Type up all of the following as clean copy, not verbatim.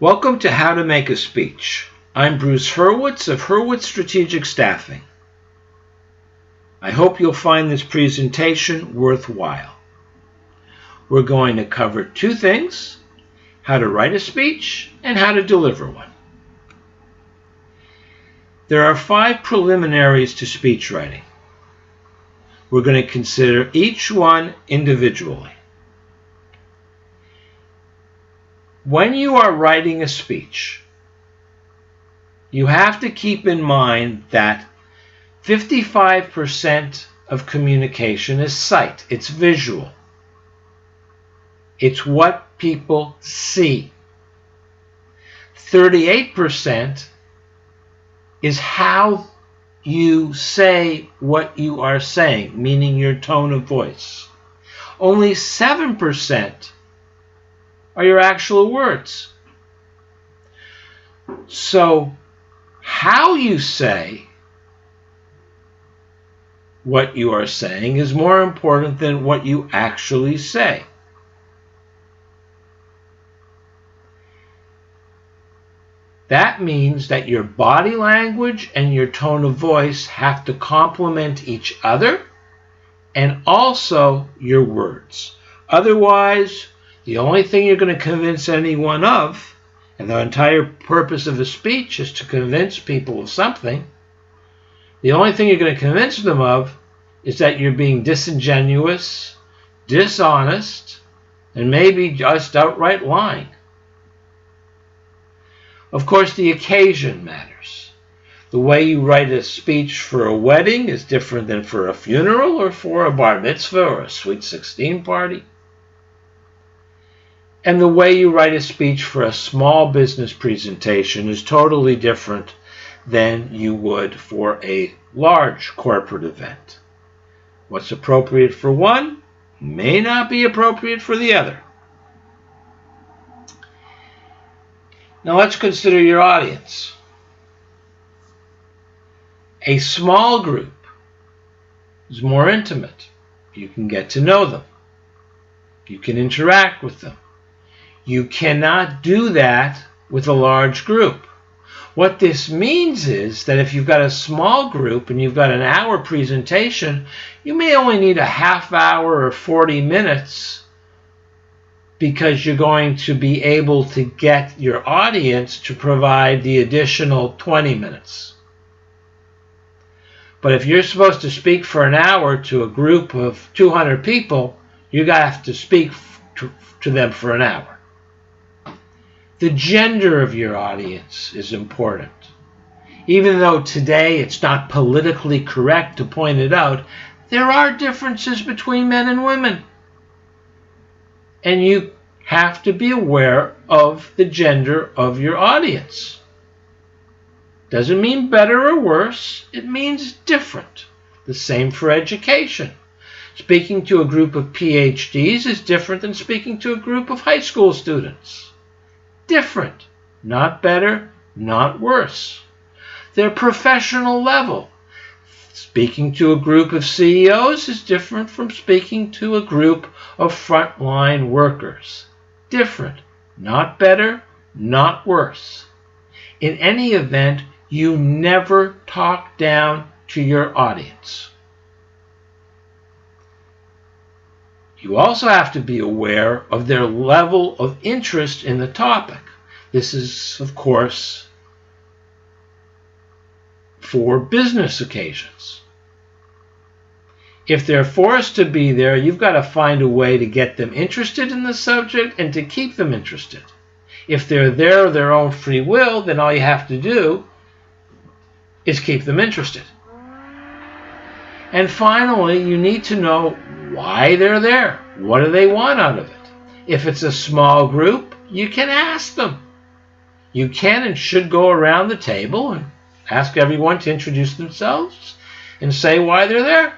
Welcome to How to Make a Speech. I'm Bruce Hurwitz of Hurwitz Strategic Staffing. I hope you'll find this presentation worthwhile. We're going to cover two things: how to write a speech and how to deliver one. There are 5 preliminaries to speech writing. We're going to consider each one individually. When you are writing a speech, you have to keep in mind that 55% of communication is sight. It's visual. It's what people see. 38% is how you say what you are saying, meaning your tone of voice. Only 7% are your actual words. So, how you say what you are saying is more important than what you actually say. That means that your body language and your tone of voice have to complement each other, and also your words. Otherwise, the only thing you're going to convince anyone of, and the entire purpose of a speech is to convince people of something, the only thing you're going to convince them of is that you're being disingenuous, dishonest, and maybe just outright lying. Of course, the occasion matters. The way you write a speech for a wedding is different than for a funeral or for a bar mitzvah or a sweet 16 party. And the way you write a speech for a small business presentation is totally different than you would for a large corporate event. What's appropriate for one may not be appropriate for the other. Now let's consider your audience. A small group is more intimate. You can get to know them. You can interact with them. You cannot do that with a large group. What this means is that if you've got a small group and you've got an hour presentation, you may only need a half hour or 40 minutes because you're going to be able to get your audience to provide the additional 20 minutes. But if you're supposed to speak for an hour to a group of 200 people, you have to speak to them for an hour. The gender of your audience is important. Even though today it's not politically correct to point it out, there are differences between men and women. And you have to be aware of the gender of your audience. Doesn't mean better or worse, it means different. The same for education. Speaking to a group of PhDs is different than speaking to a group of high school students. Different, not better, not worse. Their professional level. Speaking to a group of CEOs is different from speaking to a group of frontline workers. Different, not better, not worse. In any event, you never talk down to your audience. You also have to be aware of their level of interest in the topic. This is, of course, for business occasions. If they're forced to be there, you've got to find a way to get them interested in the subject and to keep them interested. If they're there of their own free will, then all you have to do is keep them interested. And finally, you need to know why they're there. What do they want out of it? If it's a small group, you can ask them. You can and should go around the table and ask everyone to introduce themselves and say why they're there.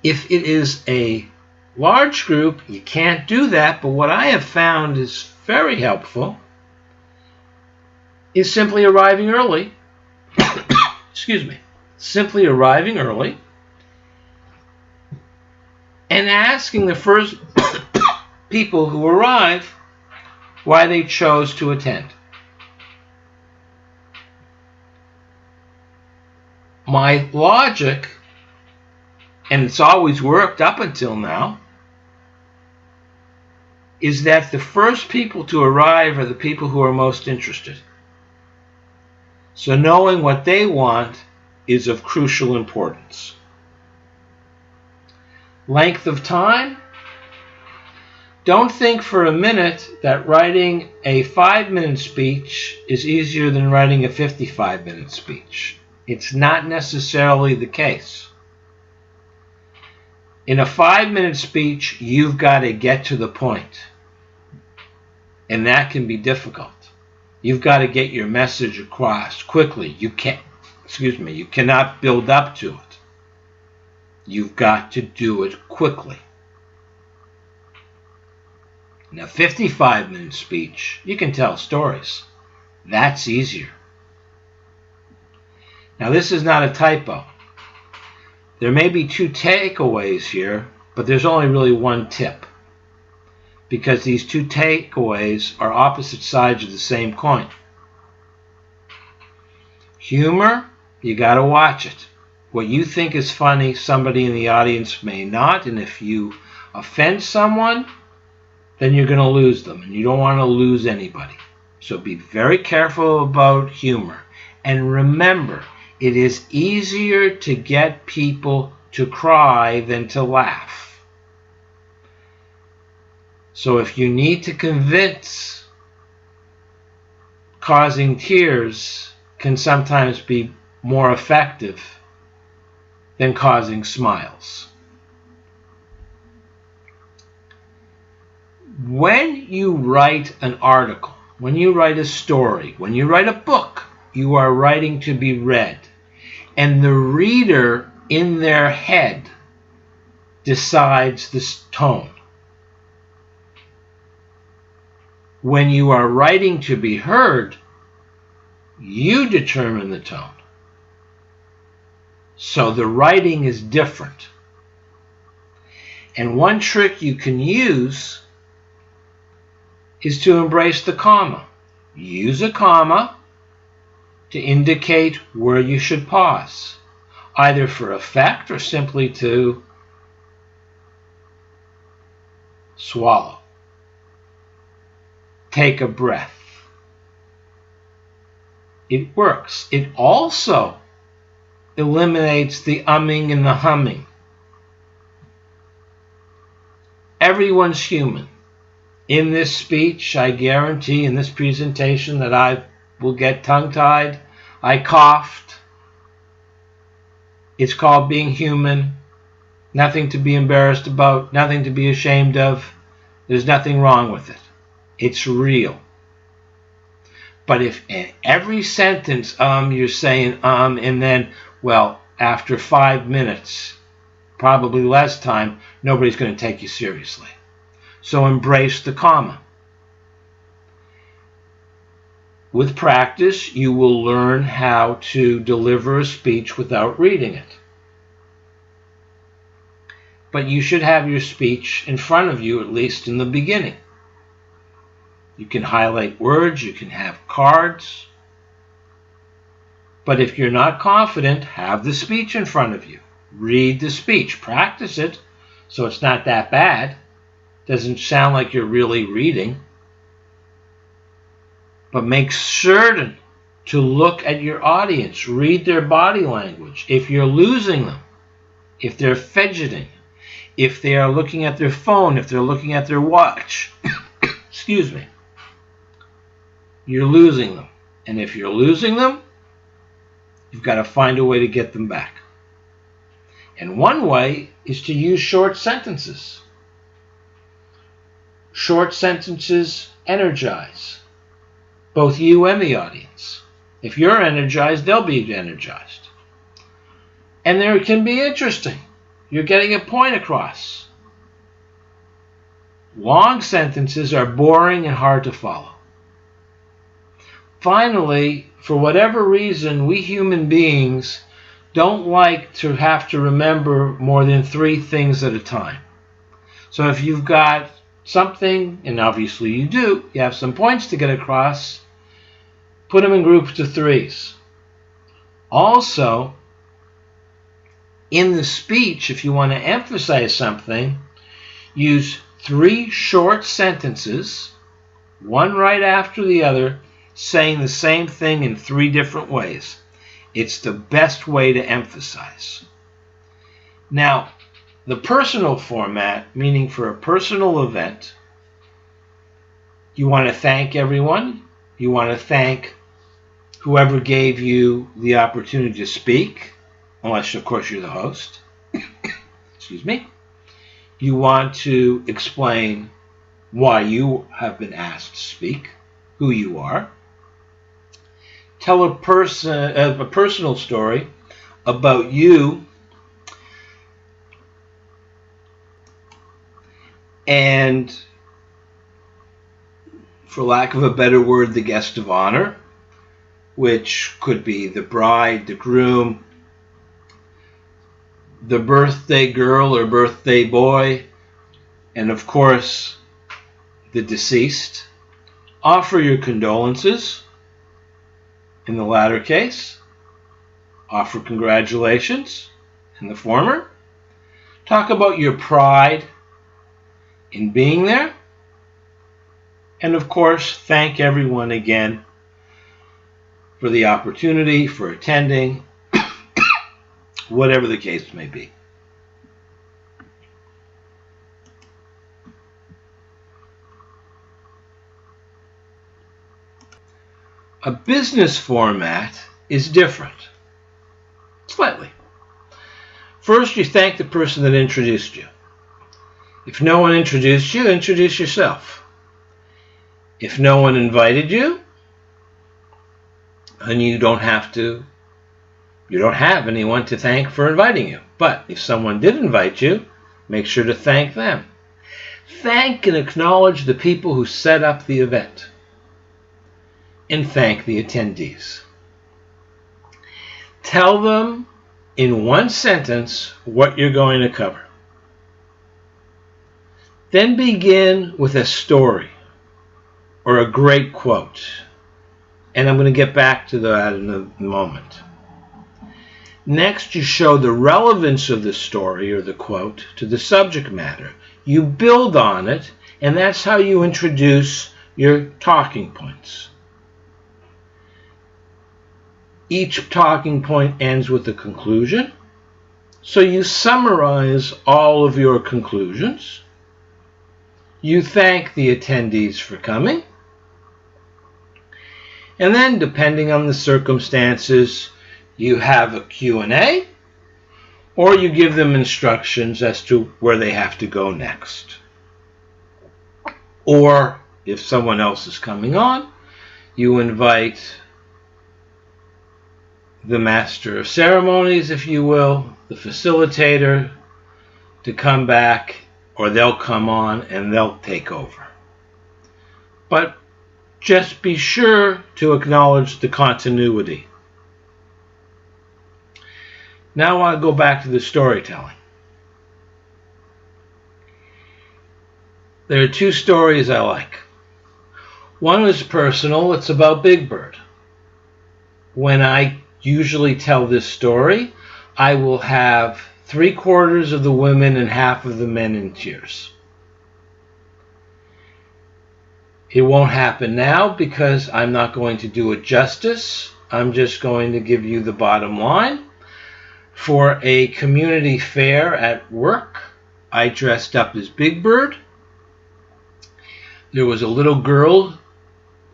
If it is a large group, you can't do that, but what I have found is very helpful is simply arriving early. Excuse me. Simply arriving early and asking the first people who arrive why they chose to attend. My logic, and it's always worked up until now, is that the first people to arrive are the people who are most interested. So knowing what they want is of crucial importance. Length of time? Don't think for a minute that writing a 5-minute speech is easier than writing a 55-minute speech. It's not necessarily the case. In a 5-minute speech, you've got to get to the point. And that can be difficult. You've got to get your message across quickly. You cannot build up to it. You've got to do it quickly. In a 55-minute speech, you can tell stories. That's easier. Now, this is not a typo. There may be 2 takeaways here, but there's only really 1 tip. Because these 2 takeaways are opposite sides of the same coin. Humor, you got to watch it. What you think is funny, somebody in the audience may not, and if you offend someone, then you're going to lose them, and you don't want to lose anybody. So be very careful about humor. And remember, it is easier to get people to cry than to laugh. So if you need to convince, causing tears can sometimes be more effective than causing smiles. When you write an article, when you write a story, when you write a book, you are writing to be read. And the reader in their head decides the tone. When you are writing to be heard, you determine the tone. So the writing is different. And one trick you can use is to embrace the comma. Use a comma to indicate where you should pause, either for effect or simply to swallow. Take a breath. It works. It also eliminates the umming and the humming. Everyone's human. In this speech, I guarantee, in this presentation, that I will get tongue-tied. I coughed. It's called being human. Nothing to be embarrassed about, nothing to be ashamed of. There's nothing wrong with it. It's real. But if in every sentence you're saying and then, well, after 5 minutes, probably less time, nobody's going to take you seriously. So embrace the comma. With practice, you will learn how to deliver a speech without reading it. But you should have your speech in front of you, at least in the beginning. You can highlight words, you can have cards. But if you're not confident, have the speech in front of you. Read the speech. Practice it so it's not that bad. Doesn't sound like you're really reading. But make certain to look at your audience. Read their body language. If you're losing them, if they're fidgeting, if they are looking at their phone, if they're looking at their watch, excuse me, you're losing them. And if you're losing them, you've got to find a way to get them back. And one way is to use short sentences. Short sentences energize both you and the audience. If you're energized, they'll be energized. And they can be interesting. You're getting a point across. Long sentences are boring and hard to follow. Finally, for whatever reason, we human beings don't like to have to remember more than 3 things at a time. So if you've got something, and obviously you do, you have some points to get across, put them in groups of threes. Also, in the speech, if you want to emphasize something, use 3 short sentences, one right after the other, saying the same thing in 3 different ways. It's the best way to emphasize. Now, the personal format, meaning for a personal event, you want to thank everyone. You want to thank whoever gave you the opportunity to speak, unless, of course, you're the host. Excuse me. You want to explain why you have been asked to speak, who you are. Tell a personal story about you and, for lack of a better word, the guest of honor, which could be the bride, the groom, the birthday girl or birthday boy, and of course, the deceased. Offer your condolences in the latter case. Offer congratulations in the former. Talk about your pride in being there. And of course, thank everyone again for the opportunity, for attending, whatever the case may be. A business format is different, slightly. First, you thank the person that introduced you. If no one introduced you, introduce yourself. If no one invited you, then you don't have anyone to thank for inviting you. But if someone did invite you, make sure to thank them. Thank and acknowledge the people who set up the event. And thank the attendees. Tell them in one sentence what you're going to cover. Then begin with a story or a great quote. And I'm going to get back to that in a moment. Next, you show the relevance of the story or the quote to the subject matter. You build on it, and that's how you introduce your talking points. Each talking point ends with a conclusion. So you summarize all of your conclusions. You thank the attendees for coming. And then, depending on the circumstances, you have a Q&A, or you give them instructions as to where they have to go next. Or, if someone else is coming on, you invite the master of ceremonies, if you will, the facilitator, to come back, or they'll come on and they'll take over. But just be sure to acknowledge the continuity. Now I'll go back to the storytelling. There are 2 stories I like. One is personal. It's about Big Bird. When I usually tell this story, I will have 3/4 of the women and half of the men in tears. It won't happen now because I'm not going to do it justice. I'm just going to give you the bottom line. For a community fair at work, I dressed up as Big Bird. There was a little girl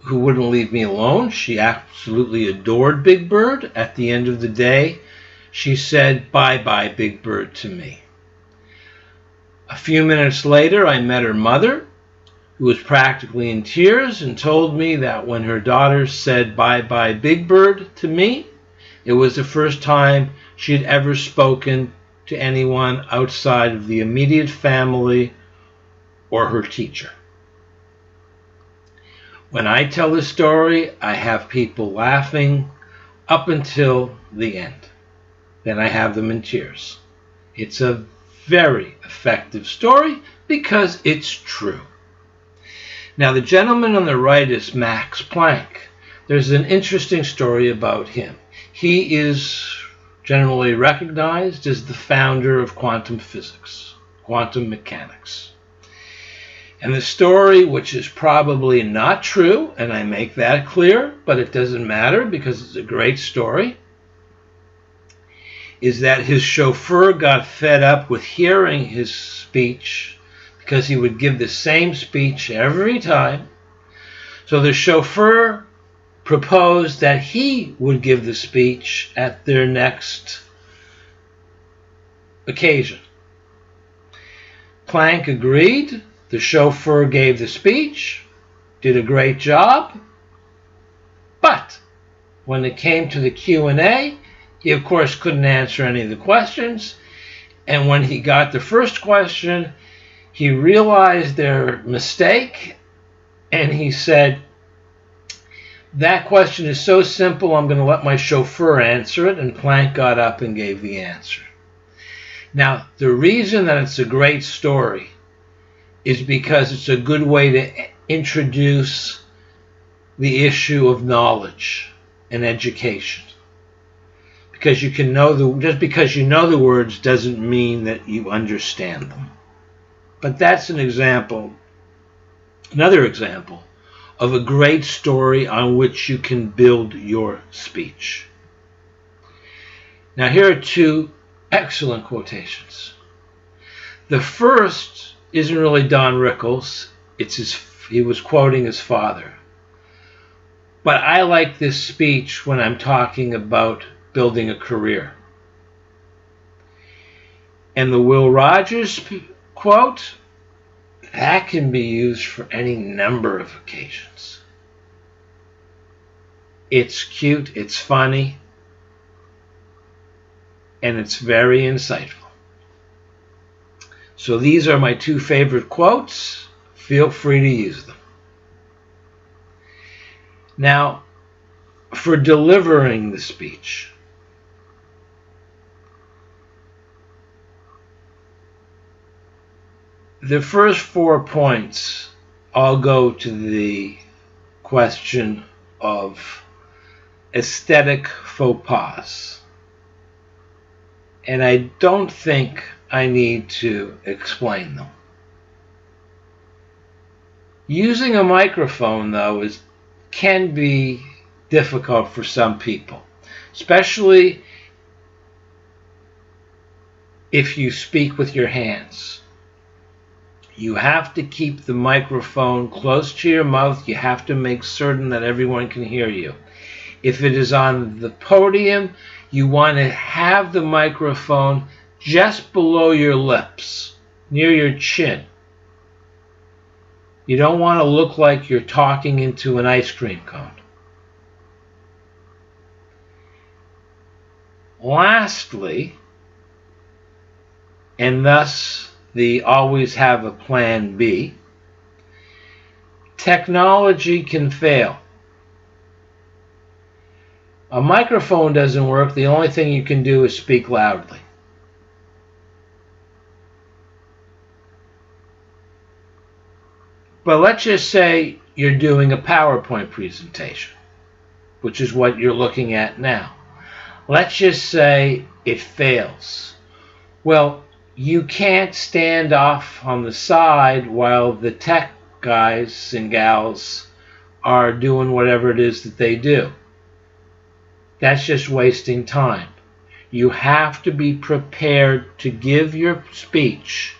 who wouldn't leave me alone. She absolutely adored Big Bird. At the end of the day, she said, "Bye-bye, Big Bird," to me. A few minutes later, I met her mother, who was practically in tears, and told me that when her daughter said, "Bye-bye, Big Bird," to me, it was the first time she had ever spoken to anyone outside of the immediate family or her teacher. When I tell the story, I have people laughing up until the end. Then I have them in tears. It's a very effective story because it's true. Now, the gentleman on the right is Max Planck. There's an interesting story about him. He is generally recognized as the founder of quantum physics, quantum mechanics. And the story, which is probably not true, and I make that clear, but it doesn't matter because it's a great story, is that his chauffeur got fed up with hearing his speech because he would give the same speech every time. So the chauffeur proposed that he would give the speech at their next occasion. Planck agreed. The chauffeur gave the speech, did a great job, but when it came to the Q&A, he of course couldn't answer any of the questions, and when he got the first question, he realized their mistake, and he said, "That question is so simple, I'm going to let my chauffeur answer it," and Planck got up and gave the answer. Now, the reason that it's a great story is because it's a good way to introduce the issue of knowledge and education. Because you can know just because you know the words doesn't mean that you understand them. But that's an example, another example, of a great story on which you can build your speech. Now here are two excellent quotations. The first isn't really Don Rickles. He was quoting his father. But I like this speech when I'm talking about building a career. And the Will Rogers quote, that can be used for any number of occasions. It's cute, it's funny, and it's very insightful. So these are my two favorite quotes. Feel free to use them. Now, for delivering the speech, the first 4 points all go to the question of aesthetic faux pas. And I don't think I need to explain them. Using a microphone, though, can be difficult for some people, especially if you speak with your hands. You have to keep the microphone close to your mouth. You have to make certain that everyone can hear you. If it is on the podium, you want to have the microphone just below your lips, near your chin. You don't want to look like you're talking into an ice cream cone. Lastly, and thus the always have a plan B, technology can fail. A microphone doesn't work. The only thing you can do is speak loudly. But let's just say you're doing a PowerPoint presentation, which is what you're looking at now. Let's just say it fails. Well, you can't stand off on the side while the tech guys and gals are doing whatever it is that they do. That's just wasting time. You have to be prepared to give your speech,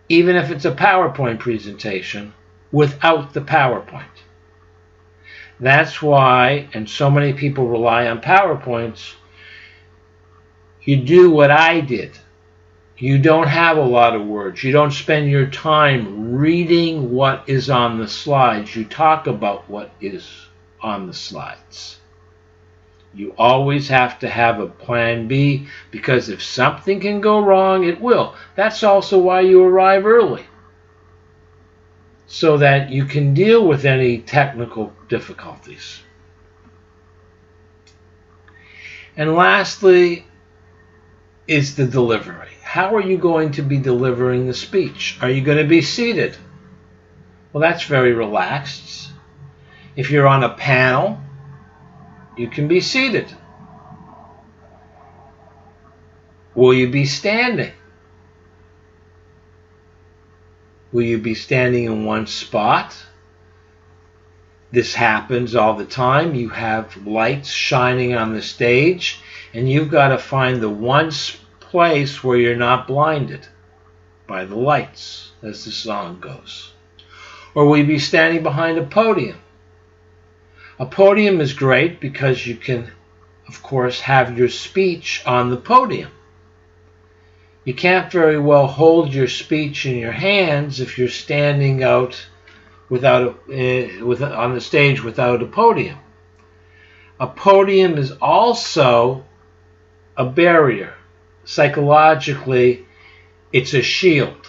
even if it's a PowerPoint presentation, without the PowerPoint. That's why, and so many people rely on PowerPoints, you do what I did. You don't have a lot of words. You don't spend your time reading what is on the slides. You talk about what is on the slides. You always have to have a plan B, because if something can go wrong, it will. That's also why you arrive early, so that you can deal with any technical difficulties. And lastly is the delivery. How are you going to be delivering the speech? Are you going to be seated? Well, that's very relaxed. If you're on a panel, you can be seated. Will you be standing? Will you be standing in one spot? This happens all the time. You have lights shining on the stage, and you've got to find the one place where you're not blinded by the lights as the song goes. Or will you be standing behind a podium? A podium is great because you can, of course, have your speech on the podium. You can't very well hold your speech in your hands if you're standing out on the stage without a podium. A podium is also a barrier. Psychologically, it's a shield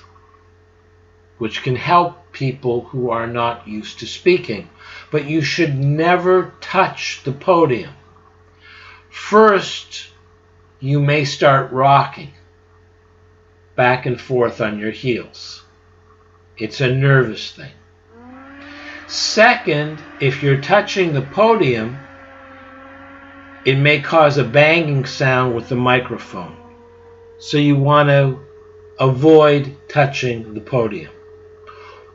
which can help people who are not used to speaking. But you should never touch the podium. First, you may start rocking back and forth on your heels. It's a nervous thing. Second, if you're touching the podium, it may cause a banging sound with the microphone. So you want to avoid touching the podium.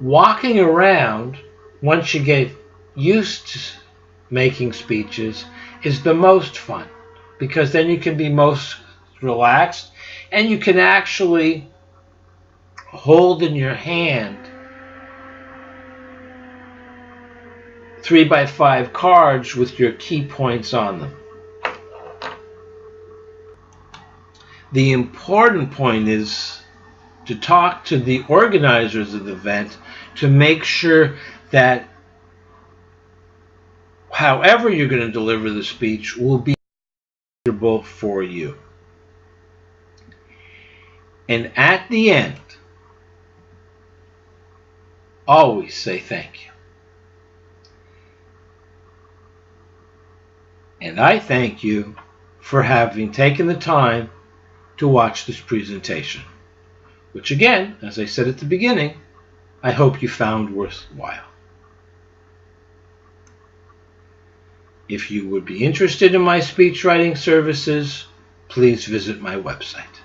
Walking around, once you get used to making speeches, is the most fun, because then you can be most relaxed and you can actually hold in your hand 3x5 cards with your key points on them. The important point is to talk to the organizers of the event to make sure that however you're going to deliver the speech will be comfortable for you. And at the end, always say thank you. And I thank you for having taken the time to watch this presentation, which again, as I said at the beginning, I hope you found worthwhile. If you would be interested in my speech writing services, please visit my website.